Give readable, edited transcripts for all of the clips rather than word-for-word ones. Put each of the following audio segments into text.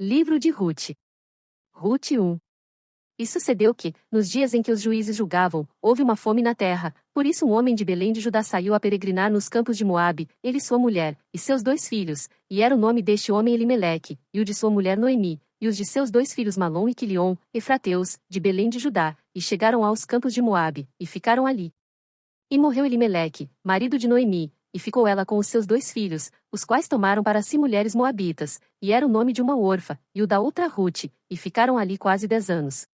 Livro de Rute. Rute 1. E sucedeu que, nos dias em que os juízes julgavam, houve uma fome na terra, por isso um homem de Belém de Judá saiu a peregrinar nos campos de Moabe, ele e sua mulher, e seus 2 filhos, e era o nome deste homem Elimeleque, e o de sua mulher Noemi, e os de seus 2 filhos Malom e Quilion, efrateus, de Belém de Judá, e chegaram aos campos de Moabe, e ficaram ali. E morreu Elimeleque, marido de Noemi, e ficou ela com os seus 2 filhos, os quais tomaram para si mulheres moabitas, e era o nome de uma orfa, e o da outra Rute, e ficaram ali quase 10 anos.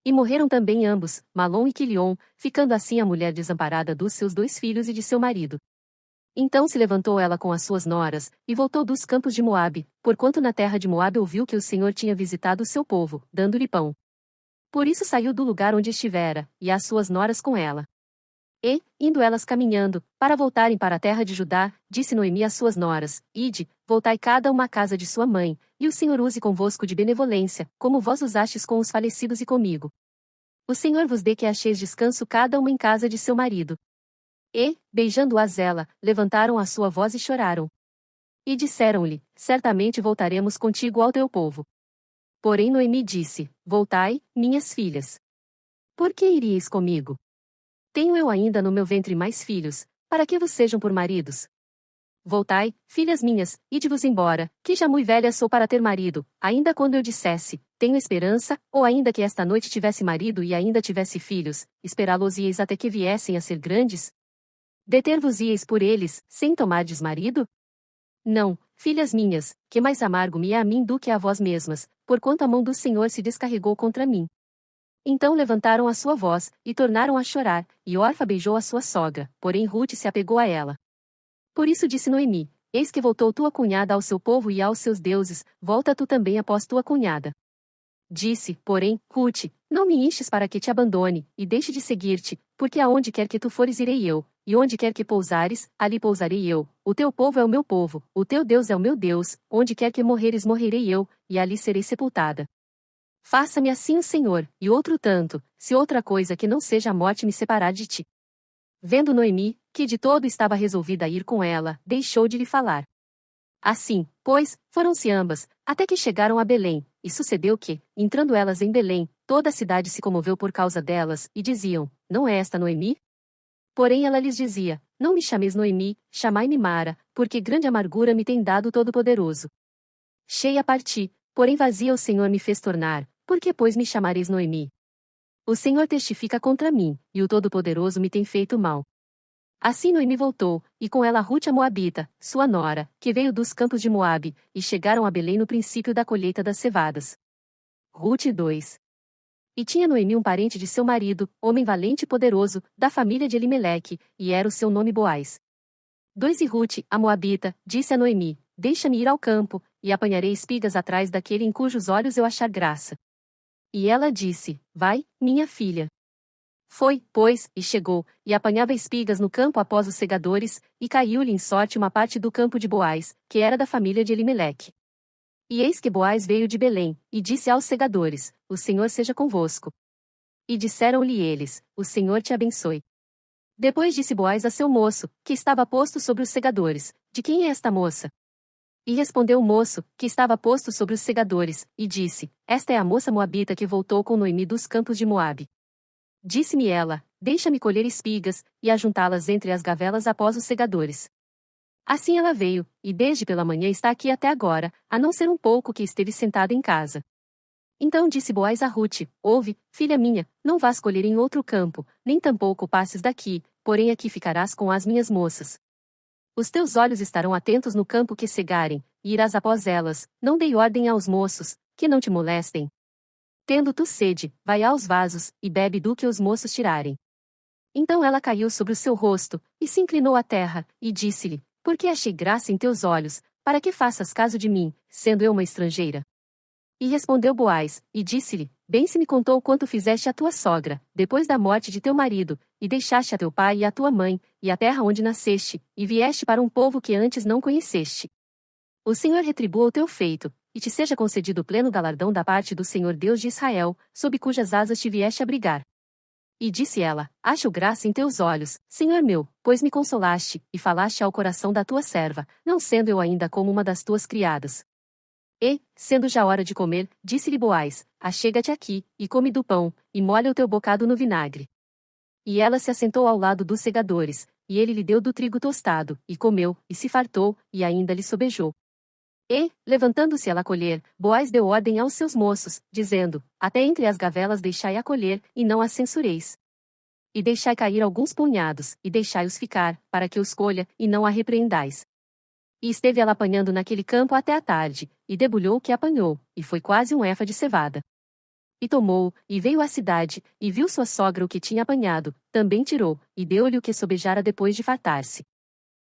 E morreram também ambos, Malom e Quilion, ficando assim a mulher desamparada dos seus 2 filhos e de seu marido. Então se levantou ela com as suas noras, e voltou dos campos de Moabe, porquanto na terra de Moabe ouviu que o Senhor tinha visitado o seu povo, dando-lhe pão. Por isso saiu do lugar onde estivera, e as suas noras com ela. E, indo elas caminhando, para voltarem para a terra de Judá, disse Noemi às suas noras: Ide, voltai cada uma à casa de sua mãe, e o Senhor use convosco de benevolência, como vós usastes com os falecidos e comigo. O Senhor vos dê que acheis descanso cada uma em casa de seu marido. E, beijando-as ela, levantaram a sua voz e choraram. E disseram-lhe: Certamente voltaremos contigo ao teu povo. Porém Noemi disse: Voltai, minhas filhas. Por que iríeis comigo? Tenho eu ainda no meu ventre mais filhos, para que vos sejam por maridos? Voltai, filhas minhas, ide-vos embora, que já mui velha sou para ter marido, ainda quando eu dissesse, tenho esperança, ou ainda que esta noite tivesse marido e ainda tivesse filhos, esperá-los-ieis até que viessem a ser grandes? Deter-vos-ieis por eles, sem tomardes marido? Não, filhas minhas, que mais amargo me é a mim do que a vós mesmas, porquanto a mão do Senhor se descarregou contra mim. Então levantaram a sua voz, e tornaram a chorar, e Orfa beijou a sua sogra, porém Rute se apegou a ela. Por isso disse Noemi: Eis que voltou tua cunhada ao seu povo e aos seus deuses, volta tu também após tua cunhada. Disse, porém, Rute: Não me instes para que te abandone, e deixe de seguir-te, porque aonde quer que tu fores irei eu, e onde quer que pousares, ali pousarei eu, o teu povo é o meu povo, o teu Deus é o meu Deus, onde quer que morreres morrerei eu, e ali serei sepultada. Faça-me assim o Senhor, e outro tanto, se outra coisa que não seja a morte me separar de ti. Vendo Noemi, que de todo estava resolvida a ir com ela, deixou de lhe falar. Assim, pois, foram-se ambas, até que chegaram a Belém, e sucedeu que, entrando elas em Belém, toda a cidade se comoveu por causa delas, e diziam: Não é esta Noemi? Porém ela lhes dizia: Não me chameis Noemi, chamai-me Mara, porque grande amargura me tem dado o Todo-Poderoso. Cheia parti, porém vazia o Senhor me fez tornar, porque pois me chamareis Noemi? O Senhor testifica contra mim, e o Todo-Poderoso me tem feito mal. Assim Noemi voltou, e com ela Rute a Moabita, sua nora, que veio dos campos de Moabe, e chegaram a Belém no princípio da colheita das cevadas. Rute 2. E tinha Noemi um parente de seu marido, homem valente e poderoso, da família de Elimeleque, e era o seu nome Boaz. 2 E Rute, a Moabita, disse a Noemi: Deixa-me ir ao campo, e apanharei espigas atrás daquele em cujos olhos eu achar graça. E ela disse: Vai, minha filha. Foi, pois, e chegou, e apanhava espigas no campo após os segadores, e caiu-lhe em sorte uma parte do campo de Boaz, que era da família de Elimeleque. E eis que Boaz veio de Belém, e disse aos segadores: O Senhor seja convosco. E disseram-lhe eles: O Senhor te abençoe. Depois disse Boaz a seu moço, que estava posto sobre os segadores: De quem é esta moça? E respondeu o moço, que estava posto sobre os segadores, e disse: Esta é a moça moabita que voltou com Noemi dos campos de Moabe. Disse-me ela: Deixa-me colher espigas, e ajuntá-las entre as gavelas após os segadores. Assim ela veio, e desde pela manhã está aqui até agora, a não ser um pouco que esteve sentada em casa. Então disse Boaz a Rute: Ouve, filha minha, não vás colher em outro campo, nem tampouco passes daqui, porém aqui ficarás com as minhas moças. Os teus olhos estarão atentos no campo que cegarem, e irás após elas, não dei ordem aos moços, que não te molestem. Tendo tu sede, vai aos vasos, e bebe do que os moços tirarem. Então ela caiu sobre o seu rosto, e se inclinou à terra, e disse-lhe: Por que achei graça em teus olhos, para que faças caso de mim, sendo eu uma estrangeira? E respondeu Boaz, e disse-lhe: Bem se me contou quanto fizeste à tua sogra, depois da morte de teu marido, e deixaste a teu pai e a tua mãe, e a terra onde nasceste, e vieste para um povo que antes não conheceste. O Senhor retribua o teu feito, e te seja concedido pleno galardão da parte do Senhor Deus de Israel, sob cujas asas te vieste abrigar. E disse ela: Acho graça em teus olhos, Senhor meu, pois me consolaste, e falaste ao coração da tua serva, não sendo eu ainda como uma das tuas criadas. E, sendo já hora de comer, disse-lhe Boaz: achega-te aqui, e come do pão, e molha o teu bocado no vinagre. E ela se assentou ao lado dos segadores, e ele lhe deu do trigo tostado, e comeu, e se fartou, e ainda lhe sobejou. E, levantando-se ela a colher, Boaz deu ordem aos seus moços, dizendo: até entre as gavelas deixai a colher, e não as censureis. E deixai cair alguns punhados, e deixai-os ficar, para que os colha, e não a repreendais. E esteve ela apanhando naquele campo até a tarde, e debulhou o que apanhou, e foi quase um efa de cevada. E tomou, e veio à cidade, e viu sua sogra o que tinha apanhado, também tirou, e deu-lhe o que sobejara depois de fartar-se.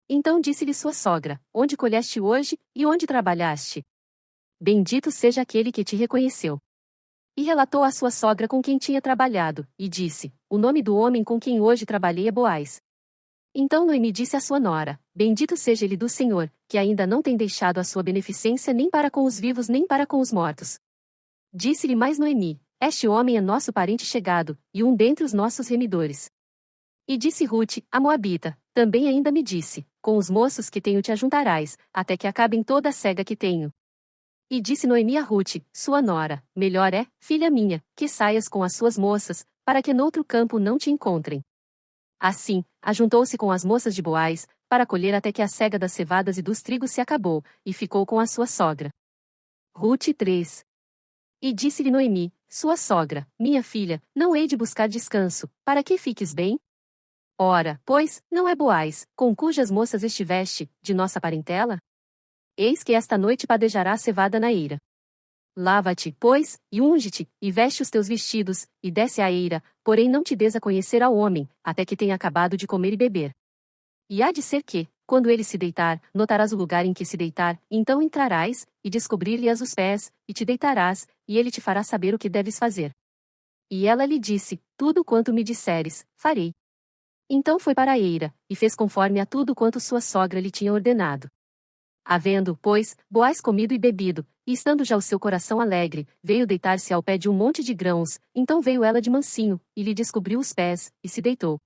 Então disse-lhe sua sogra: onde colheste hoje, e onde trabalhaste? Bendito seja aquele que te reconheceu. E relatou à sua sogra com quem tinha trabalhado, e disse: o nome do homem com quem hoje trabalhei é Boaz. Então Noemi disse à sua nora: bendito seja ele do Senhor, que ainda não tem deixado a sua beneficência nem para com os vivos nem para com os mortos. Disse-lhe mais Noemi: este homem é nosso parente chegado, e um dentre os nossos remidores. E disse Rute, a Moabita, também ainda me disse: com os moços que tenho te ajuntarás, até que acabem toda a cega que tenho. E disse Noemi a Rute, sua nora: melhor é, filha minha, que saias com as suas moças, para que noutro campo não te encontrem. Assim, ajuntou-se com as moças de Boaz, para colher até que a cega das cevadas e dos trigos se acabou, e ficou com a sua sogra. Rute 3. E disse-lhe Noemi, sua sogra: minha filha, não hei de buscar descanso, para que fiques bem? Ora, pois, não é Boaz, com cujas moças estiveste, de nossa parentela? Eis que esta noite padejará a cevada na eira. Lava-te, pois, e unge-te, e veste os teus vestidos, e desce à eira, porém não te des a conhecer ao homem, até que tenha acabado de comer e beber. E há de ser que, quando ele se deitar, notarás o lugar em que se deitar, então entrarás, e descobrir-lhe-ás os pés, e te deitarás, e ele te fará saber o que deves fazer. E ela lhe disse: tudo quanto me disseres, farei. Então foi para a eira, e fez conforme a tudo quanto sua sogra lhe tinha ordenado. Havendo, pois, Boaz comido e bebido, e estando já o seu coração alegre, veio deitar-se ao pé de um monte de grãos, então veio ela de mansinho, e lhe descobriu os pés, e se deitou.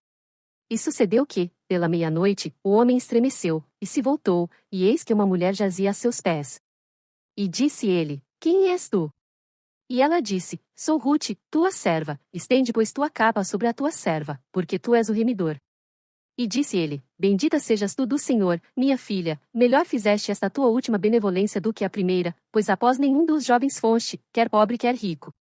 E sucedeu que, pela meia-noite, o homem estremeceu, e se voltou, e eis que uma mulher jazia a seus pés. E disse ele: quem és tu? E ela disse: sou Rute, tua serva, estende pois tua capa sobre a tua serva, porque tu és o remidor. E disse ele: bendita sejas tu do Senhor, minha filha, melhor fizeste esta tua última benevolência do que a primeira, pois após nenhum dos jovens foste, quer pobre quer rico.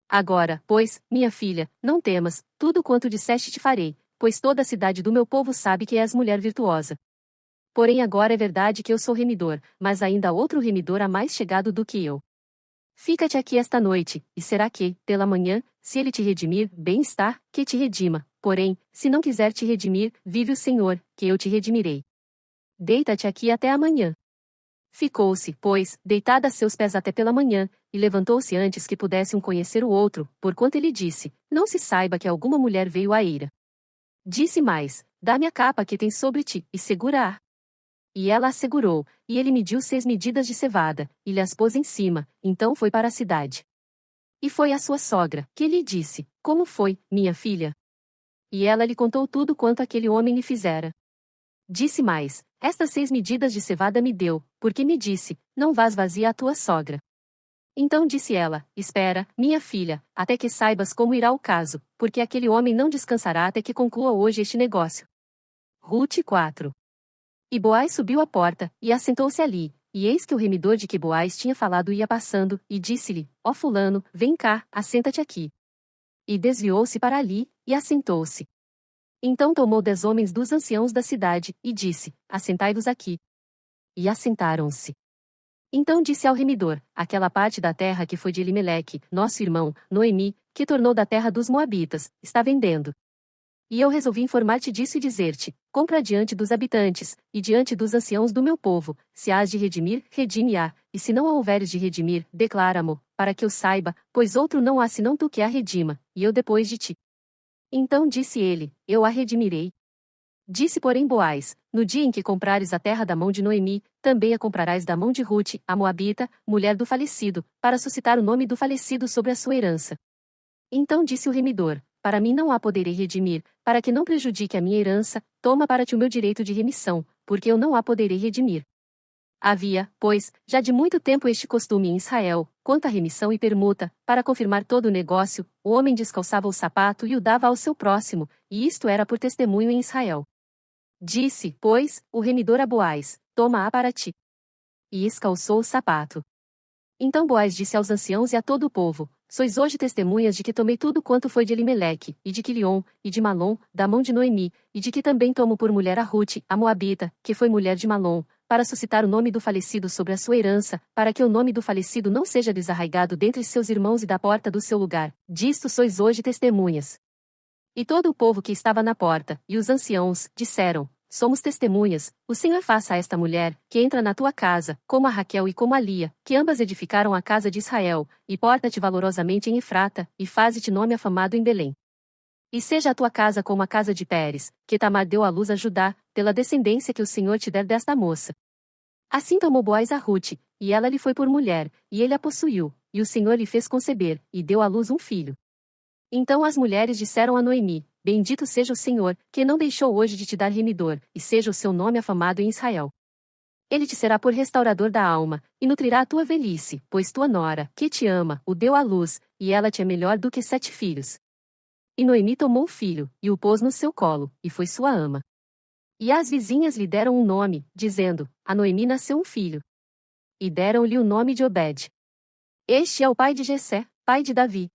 Agora, pois, minha filha, não temas, tudo quanto disseste te farei, pois toda a cidade do meu povo sabe que és mulher virtuosa. Porém agora é verdade que eu sou remidor, mas ainda há outro remidor há mais chegado do que eu. Fica-te aqui esta noite, e será que, pela manhã, se ele te redimir, bem está, que te redima. Porém, se não quiser te redimir, vive o Senhor, que eu te redimirei. Deita-te aqui até amanhã. Ficou-se, pois, deitada a seus pés até pela manhã, e levantou-se antes que pudesse um conhecer o outro, porquanto ele disse: não se saiba que alguma mulher veio à eira. Disse mais: dá-me a capa que tens sobre ti, e segura-a. E ela a segurou, e ele mediu 6 medidas de cevada, e lhe as pôs em cima, então foi para a cidade. E foi a sua sogra, que lhe disse: como foi, minha filha? E ela lhe contou tudo quanto aquele homem lhe fizera. Disse mais: estas 6 medidas de cevada me deu, porque me disse: não vás vazia a tua sogra. Então disse ela: espera, minha filha, até que saibas como irá o caso, porque aquele homem não descansará até que conclua hoje este negócio. Rute 4. E Boaz subiu à porta, e assentou-se ali, e eis que o remidor de que Boaz tinha falado ia passando, e disse-lhe: ó fulano, vem cá, assenta-te aqui. E desviou-se para ali, e assentou-se. Então tomou 10 homens dos anciãos da cidade, e disse: assentai-vos aqui. E assentaram-se. Então disse ao remidor: aquela parte da terra que foi de Elimeleque, nosso irmão, Noemi, que tornou da terra dos Moabitas, está vendendo. E eu resolvi informar-te disso e dizer-te: compra diante dos habitantes, e diante dos anciãos do meu povo, se hás de redimir, redime-a, e se não a houveres de redimir, declara-mo, para que eu saiba, pois outro não há senão tu que a redima, e eu depois de ti. Então disse ele: eu a redimirei. Disse porém Boaz: no dia em que comprares a terra da mão de Noemi, também a comprarás da mão de Rute, a Moabita, mulher do falecido, para suscitar o nome do falecido sobre a sua herança. Então disse o remidor: para mim não a poderei redimir, para que não prejudique a minha herança, toma para ti o meu direito de remissão, porque eu não a poderei redimir. Havia, pois, já de muito tempo este costume em Israel, quanto à remissão e permuta, para confirmar todo o negócio, o homem descalçava o sapato e o dava ao seu próximo, e isto era por testemunho em Israel. Disse, pois, o remidor a Boaz: Toma-a para ti. E escalçou o sapato. Então Boaz disse aos anciãos e a todo o povo: Sois hoje testemunhas de que tomei tudo quanto foi de Elimeleque, e de Quilion, e de Malom, da mão de Noemi, e de que também tomo por mulher a Rute, a Moabita, que foi mulher de Malom, para suscitar o nome do falecido sobre a sua herança, para que o nome do falecido não seja desarraigado dentre seus irmãos e da porta do seu lugar. Disto sois hoje testemunhas. E todo o povo que estava na porta, e os anciãos, disseram: Somos testemunhas, o Senhor faça a esta mulher, que entra na tua casa, como a Raquel e como a Lia, que ambas edificaram a casa de Israel, e porta-te valorosamente em Efrata, e faze-te nome afamado em Belém. E seja a tua casa como a casa de Pérez, que Tamar deu à luz a Judá, pela descendência que o Senhor te der desta moça. Assim tomou Boaz a Rute, e ela lhe foi por mulher, e ele a possuiu, e o Senhor lhe fez conceber, e deu à luz um filho. Então as mulheres disseram a Noemi: Bendito seja o Senhor, que não deixou hoje de te dar remidor, e seja o seu nome afamado em Israel. Ele te será por restaurador da alma, e nutrirá a tua velhice, pois tua nora, que te ama, o deu à luz, e ela te é melhor do que 7 filhos. E Noemi tomou o filho, e o pôs no seu colo, e foi sua ama. E as vizinhas lhe deram um nome, dizendo: A Noemi nasceu um filho. E deram-lhe o nome de Obed. Este é o pai de Jessé, pai de Davi.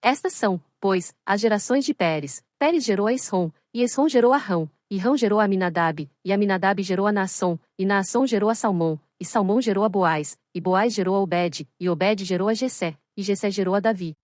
Estas são, pois, as gerações de Pérez. Pérez gerou a Esrom, e Esrom gerou a Rão, e Rão gerou a Aminadab, e Aminadab gerou a Naasson, e Naasson gerou a Salmão, e Salmão gerou a Boaz, e Boaz gerou a Obed, e Obed gerou a Jessé, e Jessé gerou a Davi.